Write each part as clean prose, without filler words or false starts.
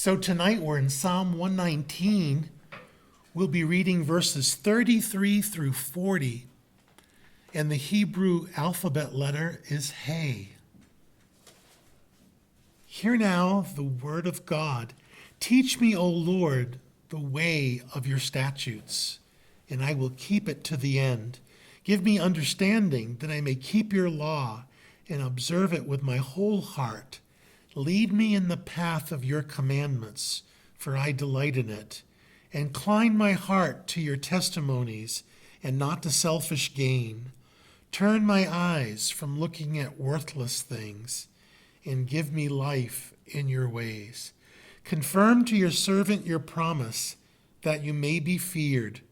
So tonight we're in Psalm 119. We'll be reading verses 33 through 40. And the Hebrew alphabet letter is Hey. Hear now the word of God. Teach me, O Lord, the way of your statutes, and I will keep it to the end. Give me understanding that I may keep your law and observe it with my whole heart. Lead me in the path of your commandments, for I delight in it. Incline my heart to your testimonies and not to selfish gain. Turn my eyes from looking at worthless things and give me life in your ways. Confirm to your servant your promise that you may be feared.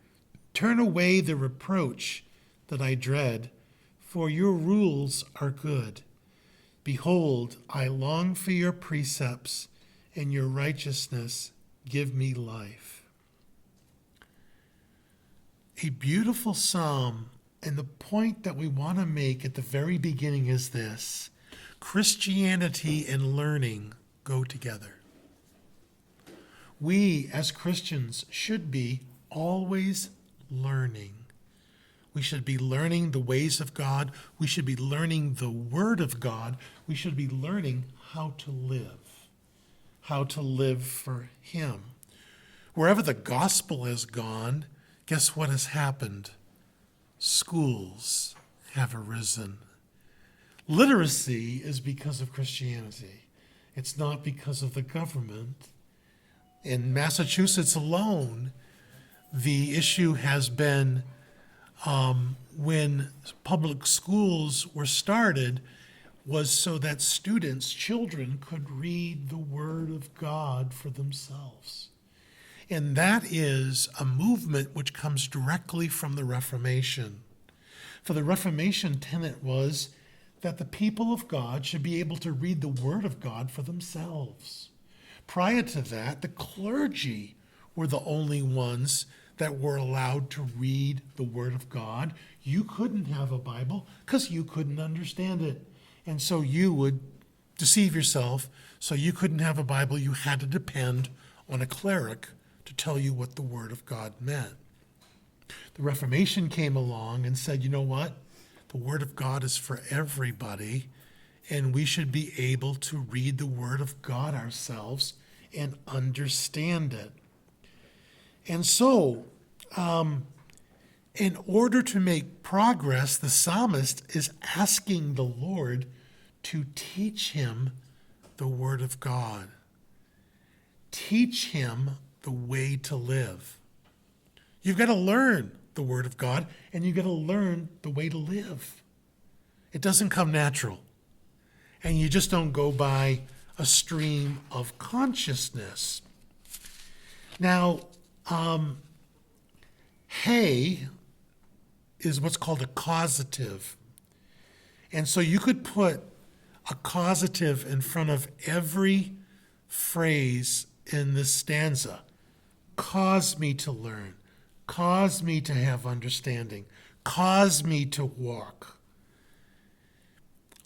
Turn away the reproach that I dread, for your rules are good. Behold, I long for your precepts, and your righteousness give me life. A beautiful psalm, and the point that we want to make at the very beginning is this: Christianity and learning go together. We, as Christians, should be always learning. We should be learning the ways of God. We should be learning the Word of God. We should be learning how to live for Him. Wherever the gospel has gone, guess what has happened? Schools have arisen. Literacy is because of Christianity. It's not because of the government. In Massachusetts alone, the issue has been when public schools were started was so that children could read the Word of God for themselves. And that is a movement which comes directly from the Reformation. For the Reformation tenet was that the people of God should be able to read the Word of God for themselves. Prior to that, the clergy were the only ones that were allowed to read the Word of God. You couldn't have a Bible because you couldn't understand it. And so you would deceive yourself. So you couldn't have a Bible. You had to depend on a cleric to tell you what the Word of God meant. The Reformation came along and said, you know what? The Word of God is for everybody, and we should be able to read the Word of God ourselves and understand it. And so, in order to make progress, the psalmist is asking the Lord to teach him the Word of God. Teach him the way to live. You've got to learn the Word of God, and you've got to learn the way to live. It doesn't come natural. And you just don't go by a stream of consciousness. Now, hey is what's called a causative. And so you could put a causative in front of every phrase in this stanza. Cause me to learn. Cause me to have understanding. Cause me to walk.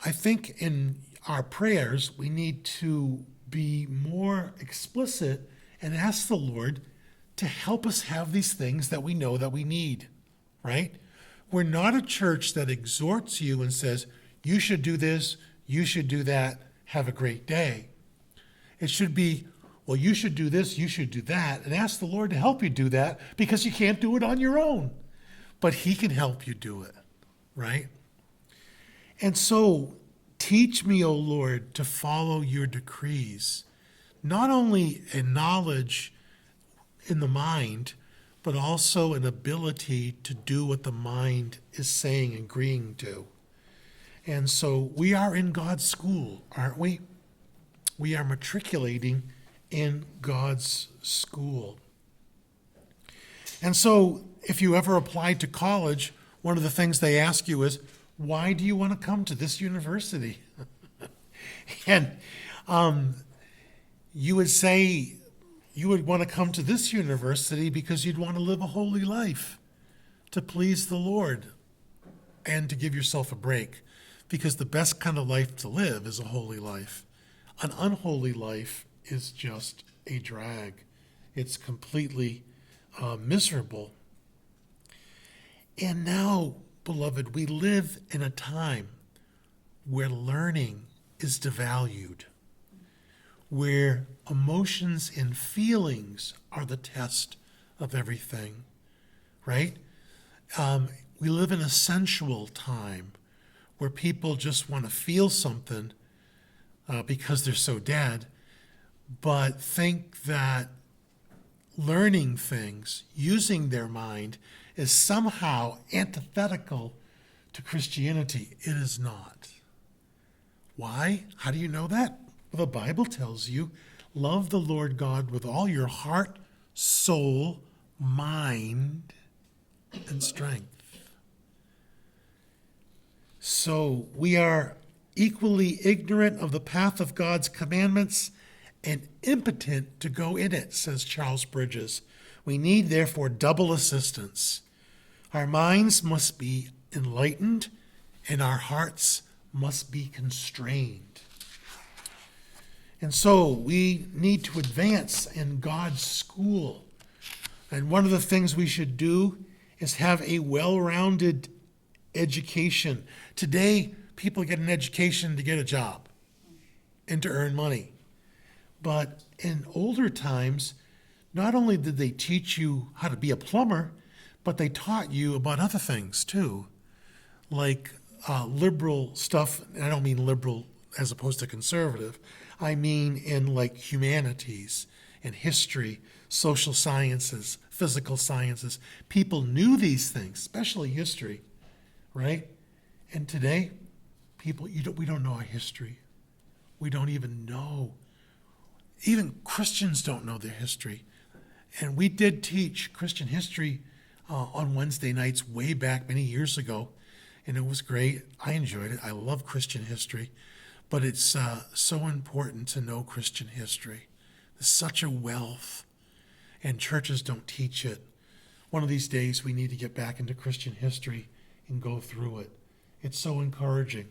I think in our prayers, we need to be more explicit and ask the Lord to help us have these things that we know that we need, right? We're not a church that exhorts you and says, you should do this, you should do that, have a great day. It should be, well, you should do this, you should do that, and ask the Lord to help you do that because you can't do it on your own. But He can help you do it, right? And so, teach me, O Lord, to follow your decrees, not only in knowledge in the mind, but also an ability to do what the mind is saying and agreeing to. And so we are in God's school, aren't we? We are matriculating in God's school. And so if you ever applied to college, one of the things they ask you is, why do you want to come to this university? And you would say you would want to come to this university because you'd want to live a holy life to please the Lord and to give yourself a break, because the best kind of life to live is a holy life. An unholy life is just a drag. It's completely miserable. And now, beloved, we live in a time where learning is devalued, where emotions and feelings are the test of everything, right? We live in a sensual time where people just want to feel something because they're so dead, but think that learning things, using their mind, is somehow antithetical to Christianity. It is not. Why? How do you know that? Well, the Bible tells you, love the Lord God with all your heart, soul, mind, and strength. So we are equally ignorant of the path of God's commandments and impotent to go in it, says Charles Bridges. We need, therefore, double assistance. Our minds must be enlightened, and our hearts must be constrained. And so we need to advance in God's school. And one of the things we should do is have a well-rounded education. Today, people get an education to get a job and to earn money. But in older times, not only did they teach you how to be a plumber, but they taught you about other things too, like liberal stuff. And I don't mean liberal as opposed to conservative. I mean in like humanities and history, social sciences, physical sciences. People knew these things, especially history, right? And today, we don't know our history. We don't even know. Even Christians don't know their history. And we did teach Christian history on Wednesday nights way back many years ago, and it was great. I enjoyed it. I love Christian history, but it's so important to know Christian history. There's such a wealth, and churches don't teach it. One of these days, we need to get back into Christian history and go through it. It's so encouraging.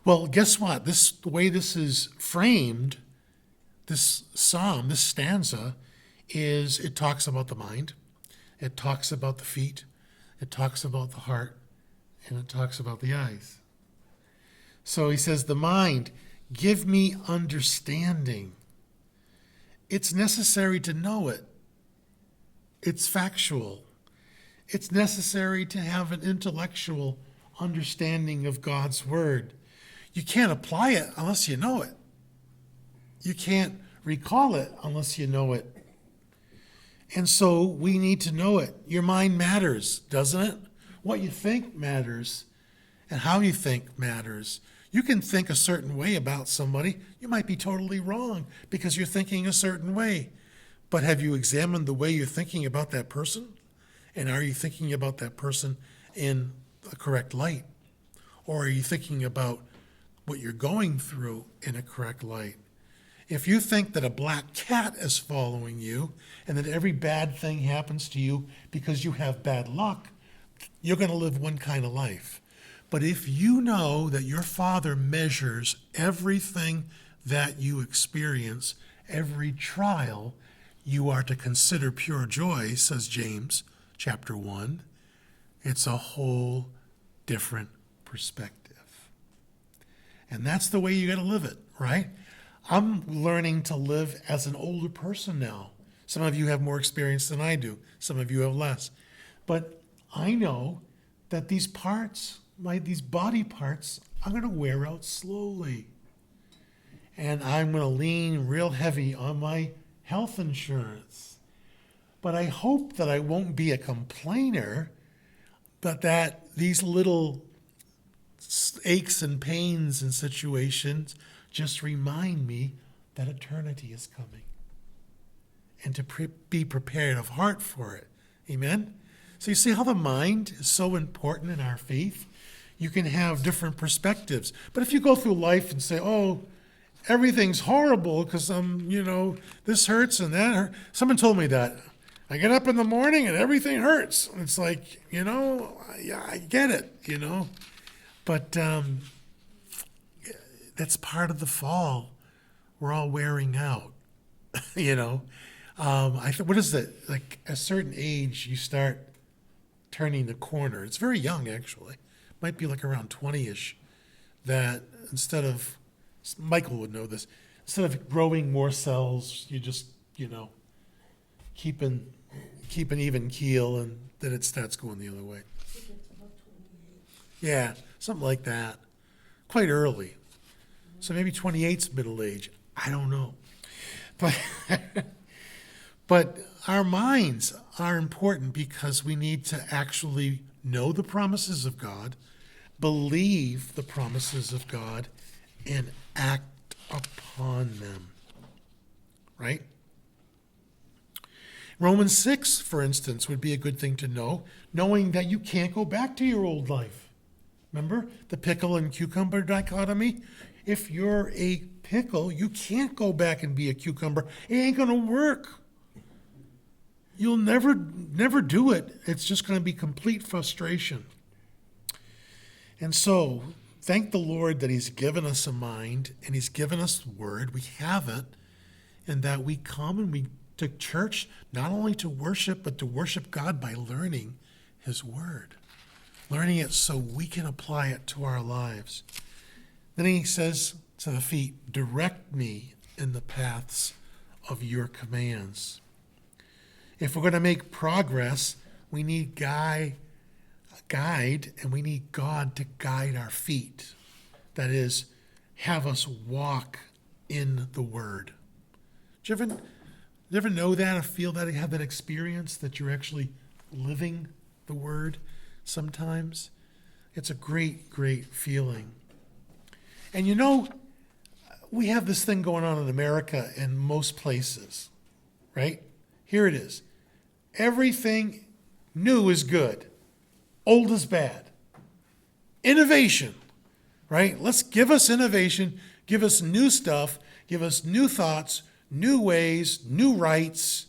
Well, guess what? The way this is framed, this psalm, this stanza, is it talks about the mind, it talks about the feet, it talks about the heart, and it talks about the eyes. So he says, the mind, give me understanding. It's necessary to know it. It's factual. It's necessary to have an intellectual understanding of God's word. You can't apply it unless you know it. You can't recall it unless you know it. And so we need to know it. Your mind matters, doesn't it? What you think matters, and how you think matters. You can think a certain way about somebody. You might be totally wrong because you're thinking a certain way. But have you examined the way you're thinking about that person? And are you thinking about that person in a correct light? Or are you thinking about what you're going through in a correct light? If you think that a black cat is following you and that every bad thing happens to you because you have bad luck, you're going to live one kind of life. But if you know that your Father measures everything that you experience, every trial, you are to consider pure joy, says James chapter 1. It's a whole different perspective. And that's the way you got to live it, right? I'm learning to live as an older person now. Some of you have more experience than I do. Some of you have less. But I know that these parts, these body parts, I'm going to wear out slowly. And I'm going to lean real heavy on my health insurance. But I hope that I won't be a complainer, but that these little aches and pains and situations just remind me that eternity is coming and to be prepared of heart for it. Amen? So you see how the mind is so important in our faith? You can have different perspectives. But if you go through life and say, oh, everything's horrible because this hurts and that hurts. Someone told me that. I get up in the morning and everything hurts. It's like, yeah, I get it, But that's part of the fall. We're all wearing out. you know. What is it? Like a certain age, you start turning the corner. It's very young, actually. Might be like around 20-ish. That instead of, Michael would know this, instead of growing more cells, you just, keep an even keel, and then it starts going the other way. Yeah, something like that. Quite early. So maybe 28's middle age. I don't know. But our minds are important because we need to actually know the promises of God, believe the promises of God, and act upon them. Right? Romans 6, for instance, would be a good thing to know, knowing that you can't go back to your old life. Remember the pickle and cucumber dichotomy? If you're a pickle, you can't go back and be a cucumber. It ain't going to work. You'll never do it. It's just going to be complete frustration. And so, thank the Lord that he's given us a mind and he's given us the word. We have it, and that we come and we to church not only to worship, but to worship God by learning his word. Learning it so we can apply it to our lives. Then he says to the feet, direct me in the paths of your commands. If we're going to make progress, we need guide, and we need God to guide our feet. That is, have us walk in the word. Do you ever know that or feel that, have that experience that you're actually living the word sometimes? It's a great, great feeling. And we have this thing going on in America in most places, right? Here it is. Everything new is good. Old is bad. Innovation, right? Let's give us innovation, give us new stuff, give us new thoughts, new ways, new rights,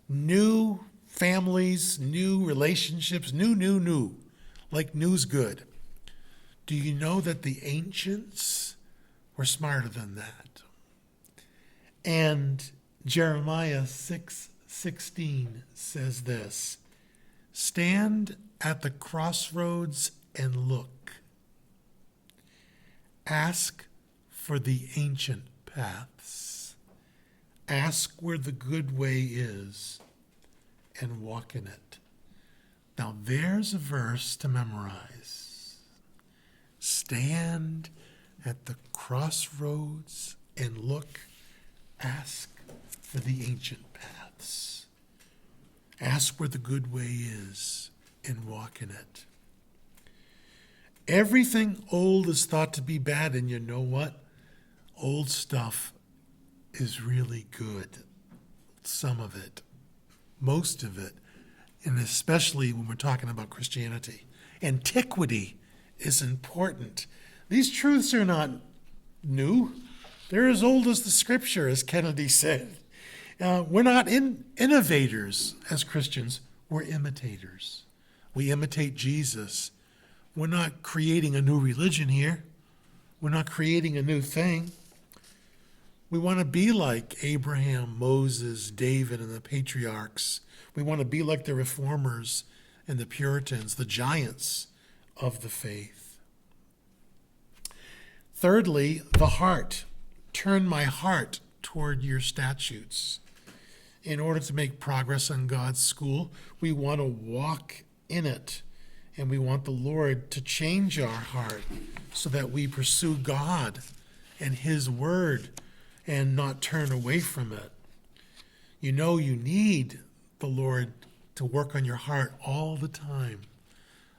new families, new relationships, new. Like new's good. Do you know that the ancients were smarter than that? And Jeremiah 6:16 says this, stand at the crossroads and look. Ask for the ancient paths. Ask where the good way is and walk in it. Now there's a verse to memorize. Stand at the crossroads and look. Ask for the ancient paths. Ask where the good way is and walk in it. Everything old is thought to be bad, and you know what? Old stuff is really good. Some of it, most of it, and especially when we're talking about Christianity. Antiquity is important. These truths are not new. They're as old as the scripture, as Kennedy said. We're not innovators as Christians. We're imitators. We imitate Jesus. We're not creating a new religion here. We're not creating a new thing. We want to be like Abraham, Moses, David, and the patriarchs. We want to be like the reformers and the Puritans, the giants of the faith. Thirdly, the heart. Turn my heart toward your statutes. In order to make progress on God's school, we want to walk in it, and we want the Lord to change our heart so that we pursue God and his word and not turn away from it. You need the Lord to work on your heart all the time.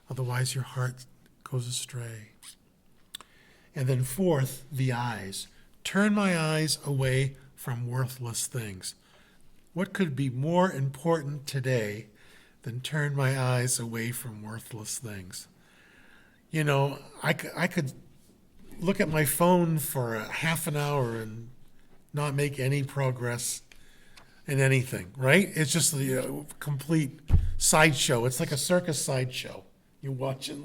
Otherwise, your heart goes astray. And then fourth, the eyes. Turn my eyes away from worthless things. What could be more important today than turn my eyes away from worthless things? I could look at my phone for a half an hour and not make any progress in anything, right? It's just a complete sideshow. It's like a circus sideshow. You're watching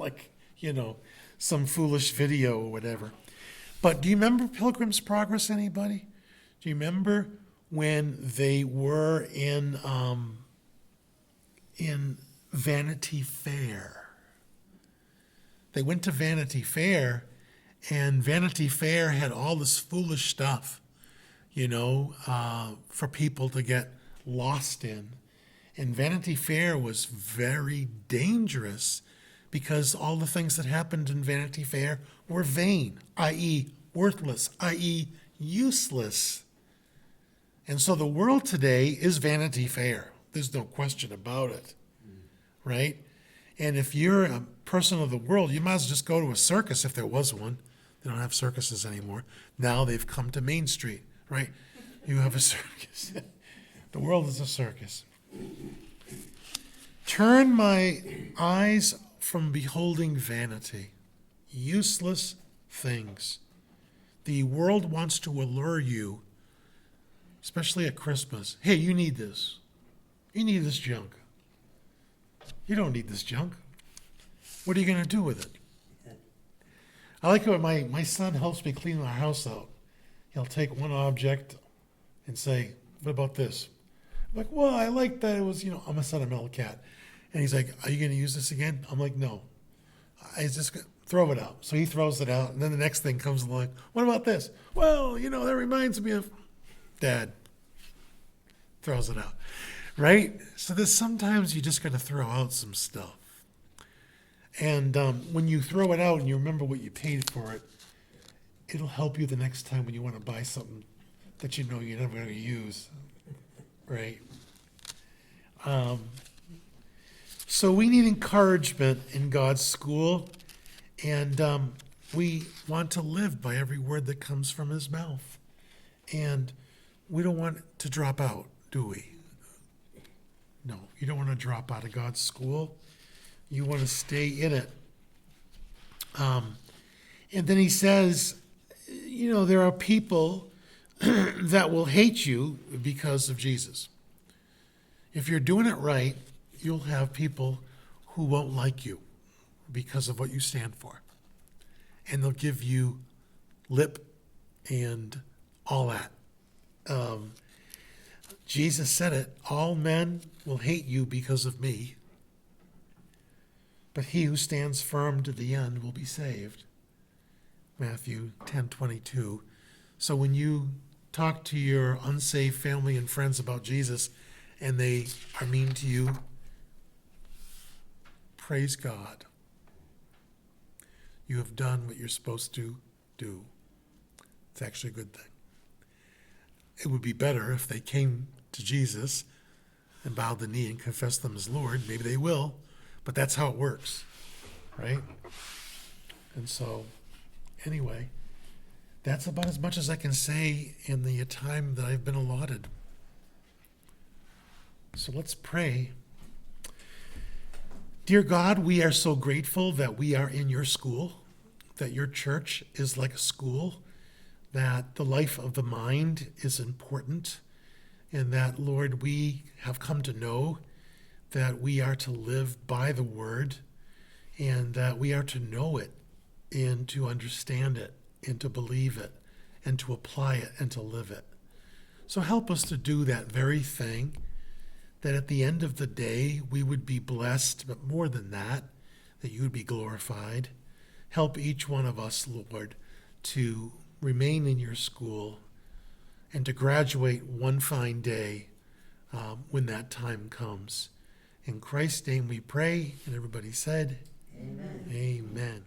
some foolish video or whatever. But do you remember Pilgrim's Progress, anybody? Do you remember when they were in Vanity Fair. They went to Vanity Fair, and Vanity Fair had all this foolish stuff, for people to get lost in. And Vanity Fair was very dangerous because all the things that happened in Vanity Fair were vain, i.e. worthless, i.e. useless. And so the world today is Vanity Fair. There's no question about it, right? And if you're a person of the world, you might as well just go to a circus if there was one. They don't have circuses anymore. Now they've come to Main Street, right? You have a circus. The world is a circus. Turn my eyes from beholding vanity, useless things. The world wants to allure you, especially at Christmas. Hey, you need this. You need this junk. You don't need this junk. What are you going to do with it? I like it when my son helps me clean our house out. He'll take one object and say, what about this? I'm like, well, I like that it was, I'm a sentimental cat. And he's like, are you going to use this again? I'm like, no. I just throw it out. So he throws it out, and then the next thing comes along. What about this? Well, that reminds me of Dad. Throws it out, right? So there's sometimes you just got to throw out some stuff. And when you throw it out and you remember what you paid for it, it'll help you the next time when you want to buy something that you're never going to use, right? So we need encouragement in God's school, and we want to live by every word that comes from his mouth. And we don't want to drop out, do we? No, you don't want to drop out of God's school. You want to stay in it. And then he says, there are people that will hate you because of Jesus. If you're doing it right, you'll have people who won't like you because of what you stand for. And they'll give you lip and all that. Jesus said it, all men will hate you because of me, but he who stands firm to the end will be saved. Matthew 10:22. So when you talk to your unsaved family and friends about Jesus and they are mean to you, praise God. You have done what you're supposed to do. It's actually a good thing. It would be better if they came to Jesus and bowed the knee and confessed them as Lord. Maybe they will, but that's how it works, right? And so, anyway, that's about as much as I can say in the time that I've been allotted. So let's pray. Dear God, we are so grateful that we are in your school, that your church is like a school, that the life of the mind is important, and that, Lord, we have come to know that we are to live by the word, and that we are to know it, and to understand it, and to believe it, and to apply it, and to live it. So help us to do that very thing, that at the end of the day we would be blessed, but more than that you would be glorified. Help each one of us, Lord, to remain in your school and to graduate one fine day when that time comes. In Christ's name we pray, and everybody said, Amen. Amen.